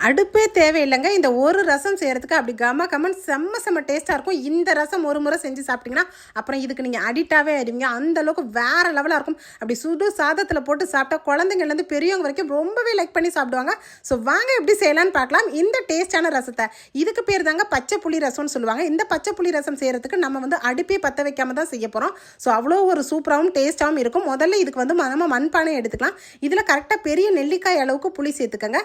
அடுப்பே தேவையில்லைங்க. இந்த ஒரு ரசம் செய்கிறதுக்கு அப்படி கம செம்ம டேஸ்ட்டாக இருக்கும். இந்த ரசம் ஒரு முறை செஞ்சு சாப்பிட்டிங்கன்னா அப்புறம் இதுக்கு நீங்கள் அடிக்டாகவே ஆயிடுவீங்க. அந்தளவுக்கு வேறு லெவலாக இருக்கும். அப்படி சுடு சாதத்தில் போட்டு சாப்பிட்டா குழந்தைங்கள்லேருந்து பெரியவங்க வரைக்கும் ரொம்பவே லைக் பண்ணி சாப்பிடுவாங்க. ஸோ வாங்க எப்படி செய்யலான்னு பார்க்கலாம் இந்த டேஸ்டான ரசத்தை. இதுக்கு பேர் தாங்க பச்சை புளி ரசம்னு சொல்லுவாங்க. இந்த பச்சை புளி ரசம் செய்கிறதுக்கு நம்ம வந்து அடுப்பே பற்ற வைக்காம தான் செய்ய போகிறோம். ஸோ அவ்வளோ ஒரு சூப்பராகவும் டேஸ்ட்டாகவும் இருக்கும். முதல்ல இதுக்கு வந்து நம்ம மண்பானை எடுத்துக்கலாம். இதில் கரெக்டாக பெரிய நெல்லிக்காய் அளவுக்கு புளி சேர்த்துக்கங்க.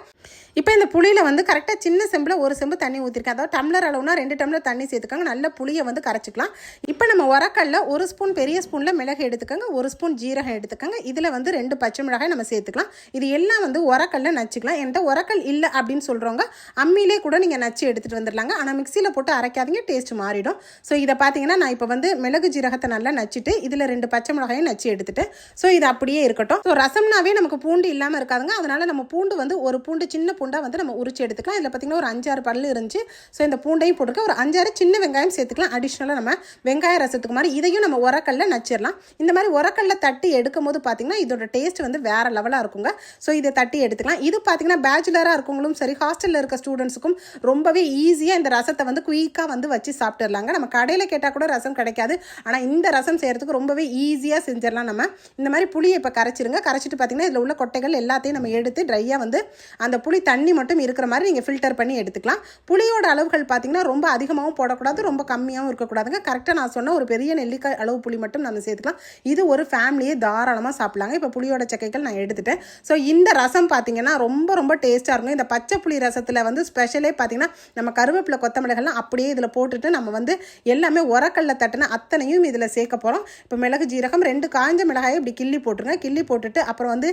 இப்போ இந்த புளியில் வந்து கரெக்டாக சின்ன செம்பில் ஒரு செம்பு தண்ணி ஊற்றிருக்கேன். அதாவது டம்ளர் அளவுனா 2 டம்ளர் தண்ணி சேர்த்துக்கோங்க. நல்ல புளியை வந்து கரைச்சிக்கலாம். இப்போ நம்ம உரக்கல்ல 1 ஸ்பூன் பெரிய ஸ்பூனில் மிளகு எடுத்துக்கோங்க, 1 ஸ்பூன் ஜீரகம் எடுத்துக்கோங்க. இதில் வந்து 2 பச்சை மிளகாய் நம்ம சேர்த்துக்கலாம். இது எல்லாம் வந்து உரக்கல்ல நச்சுக்கலாம். என்கிட்ட உரக்கல் இல்லை அப்படின்னு சொல்கிறவங்க அம்மியிலே கூட நீங்கள் நச்சு எடுத்துகிட்டு வந்துடலாங்க. ஆனால் மிக்சியில் போட்டு அரைக்காதீங்க, டேஸ்ட் மாறிடும். ஸோ இதை பார்த்தீங்கன்னா நான் இப்போ வந்து மிளகு ஜீரகத்தை நல்லா நச்சுட்டு இதில் 2 பச்சை மிளகாயும் நச்சு எடுத்துட்டு ஸோ இது அப்படியே இருக்கட்டும். ஸோ ரசம்னாவே நமக்கு பூண்டு இல்லாமல் இருக்காதுங்க. அதனால் நம்ம பூண்டு வந்து ஒரு பூண்டு சின்ன பூண்டாக வந்து நம்ம உரிச்சு எடுத்துக்கலாம். இதில் பார்த்தீங்கன்னா ஒரு 5-6 பல்லு இருந்துச்சு. ஸோ இந்த பூண்டையும் போட்டுக்க ஒரு 5-6 சின்ன வெங்காயம் சேர்த்துக்கலாம். அடிஷ்னலாக நம்ம வெங்காய ரசத்துக்கு மாதிரி இதையும் நம்ம உரக்கல்ல நச்சிடலாம். இந்த மாதிரி உரக்கல்ல தட்டி எடுக்கும் போது பார்த்தீங்கன்னா இதோட டேஸ்ட் வந்து வேறு லெவலாக இருக்குங்க. ஸோ இதை தட்டி எடுத்துக்கலாம். இது பார்த்தீங்கன்னா பேச்சுலராக இருக்கவங்களும் சரி, ஹாஸ்டலில் இருக்க ஸ்டூடெண்ட்ஸுக்கும் ரொம்பவே ஈஸியாக இந்த ரசத்தை வந்து குயிக்காக வந்து வச்சு சாப்பிட்டுடலாங்க. நம்ம கடையில் கேட்டால் கூட ரசம் கிடைக்காது. ஆனால் இந்த ரசம் செய்கிறதுக்கு ரொம்பவே ஈஸியாக செஞ்சிடலாம். நம்ம இந்த மாதிரி புளியை இப்போ கரைச்சிருங்க. கரைச்சிட்டு பார்த்தீங்கன்னா இதில் உள்ள கொட்டைகள் எல்லாத்தையும் நம்ம எடுத்து ட்ரையாக வந்து அந்த புளி தண்ணி மட்டும் இருக்கிற மாதிரி நீங்கள் ஃபில்டர் பண்ணி எடுத்துக்கலாம். புளியோட அளவுகள் பார்த்தீங்கன்னா ரொம்ப அதிகமாகவும் போடக்கூடாது, ரொம்ப கம்மியாகவும் இருக்கக்கூடாதுங்க. கரெக்டாக நான் சொன்ன ஒரு பெரிய நெல்லிக்காய் அளவு புளி மட்டும் நம்ம சேர்த்துக்கலாம். இது ஒரு ஃபேமிலியே தாராளமாக சாப்பிடலாங்க. இப்போ புளியோட சக்கைகள் நான் எடுத்துட்டேன். ஸோ இந்த ரசம் பார்த்தீங்கன்னா ரொம்ப டேஸ்ட்டாக இருக்கும். இந்த பச்சை புளி ரசத்தில் வந்து ஸ்பெஷலே பார்த்தீங்கன்னா நம்ம கருவேப்பிலை கொத்தமல்லிகள்லாம் அப்படியே இதில் போட்டுட்டு நம்ம வந்து எல்லாமே உரக்கல்ல தட்டின அத்தனையும் இதில் சேர்க்க போகிறோம். இப்போ மிளகு ஜீரகம் 2 காஞ்ச மிளகாயை இப்படி கிள்ளி போட்டுருங்க. கிள்ளி போட்டுட்டு அப்புறம் வந்து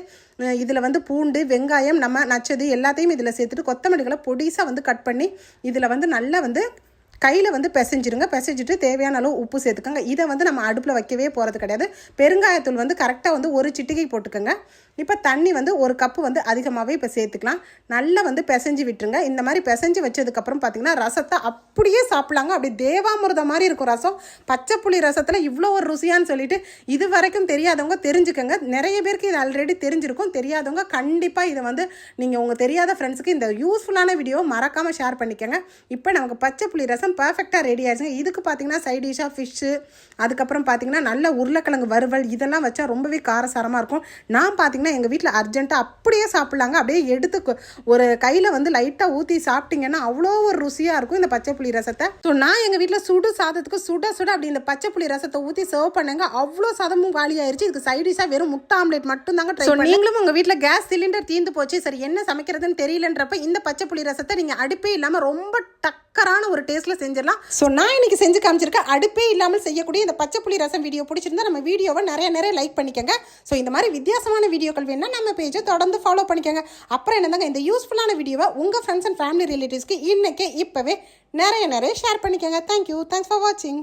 இதில் வந்து பூண்டு வெங்காயம் நம்ம நச்சது எல்லாத்தையும் இதில் சேர்த்துட்டு கொத்தமல்லிகளை பொடிசாக வந்து கட் பண்ணி இதில் வந்து நல்லா வந்து கையில் வந்து பிசைஞ்சிருங்க. பிசைஞ்சிட்டு தேவையான அளவு உப்பு சேர்த்துக்கோங்க. இதை வந்து நம்ம அடுப்பில் வைக்கவே போகிறது கிடையாது. பெருங்காயத்தூள் வந்து கரெக்டாக வந்து 1 சிட்டிகை போட்டுக்கோங்க. இப்போ தண்ணி வந்து 1 கப்பு வந்து அதிகமாகவே இப்போ சேர்த்துக்கலாம். நல்லா வந்து பிசைஞ்சு விட்டுருங்க. இந்த மாதிரி பிசைஞ்சு வச்சதுக்கப்புறம் பார்த்தீங்கன்னா ரசத்தை அப்படியே சாப்பிட்லாங்க. அப்படி தேவாமிர்தம் மாதிரி இருக்கும் ரசம். பச்சை புளி ரசத்தில் இவ்வளோ ஒரு ருசியான்னு சொல்லிட்டு இது வரைக்கும் தெரியாதவங்க தெரிஞ்சுக்கோங்க. நிறைய பேருக்கு இது ஆல்ரெடி தெரிஞ்சிருக்கும். தெரியாதவங்க கண்டிப்பாக இதை வந்து நீங்கள் உங்கள் தெரியாத ஃப்ரெண்ட்ஸுக்கு இந்த யூஸ்ஃபுல்லான வீடியோ மறக்காமல் ஷேர் பண்ணிக்கோங்க. இப்போ நமக்கு பச்சை புளி ரசம் பர்ஃபெக்டாக ரெடி ஆயிடுச்சுங்க. இதுக்கு பார்த்தீங்கன்னா சைட் டிஷ்ஷாக ஃபிஷ்ஷு, அதுக்கப்புறம் பார்த்தீங்கன்னா நல்ல உருளைக்கிழங்கு வறுவல் இதெல்லாம் வச்சா ரொம்பவே காரசாரமாக இருக்கும். நான் பார்த்தீங்கன்னா எங்கள் வீட்டில் அர்ஜென்ட்டாக அப்படியே சாப்பிட்லாங்க. அப்படியே எடுத்து ஒரு கையில் வந்து லைட்டாக ஊற்றி சாப்பிட்டிங்கன்னா அவ்வளோ ஒரு ருசியாக இருக்கும் இந்த பச்சை புளி ரசத்தை. ஸோ நான் எங்கள் வீட்டில் சுடு சாதத்துக்கு சுட அப்படி இந்த பச்சை புளி ரசத்தை ஊற்றி சர்வ் பண்ணுங்க. அவ்வளோ சாதமும் காலி ஆயிடுச்சு. இதுக்கு சைட் டிஷ்ஷாக வெறும் முட்டை ஆம்லேட் மட்டும் தாங்க ட்ரை பண்ணி. நீங்களும் உங்கள் வீட்டில் கேஸ் சிலிண்டர் தீர்ந்து போச்சு, சரி என்ன சமைக்கிறதுன்னு தெரியலன்றப்ப இந்த பச்சை புளி ரசத்தை நீங்கள் அடுப்பே இல்லாமல் ரொம்ப டக்கரான ஒரு டேஸ்ட்ல செஞ்சிடலாம். ஸோ நான் இன்னைக்கு செஞ்சு காமிச்சிருக்கேன் அடுப்பே இல்லாமல் செய்யக்கூடிய இந்த பச்சை புளி ரசம் வீடியோ பிடிச்சிருந்தா நம்ம வீடியோவை நிறைய லைக் பண்ணிக்கோங்க. ஸோ இந்த மாதிரி வித்தியாசமான வீடியோக்கள் வேணா நம்ம பேஜை தொடர்ந்து ஃபாலோ பண்ணிக்கோங்க. அப்புறம் என்னதாங்க இந்த யூஸ்ஃபுல்லான வீடியோவை உங்கள் ஃப்ரெண்ட்ஸ் அண்ட் ஃபேமிலி ரிலேட்டிவ்ஸ்க்கு இன்னைக்கே இப்போவே நிறைய ஷேர் பண்ணிக்கோங்க. தேங்க்யூ. தேங்க்ஸ் ஃபார் வாட்சிங்.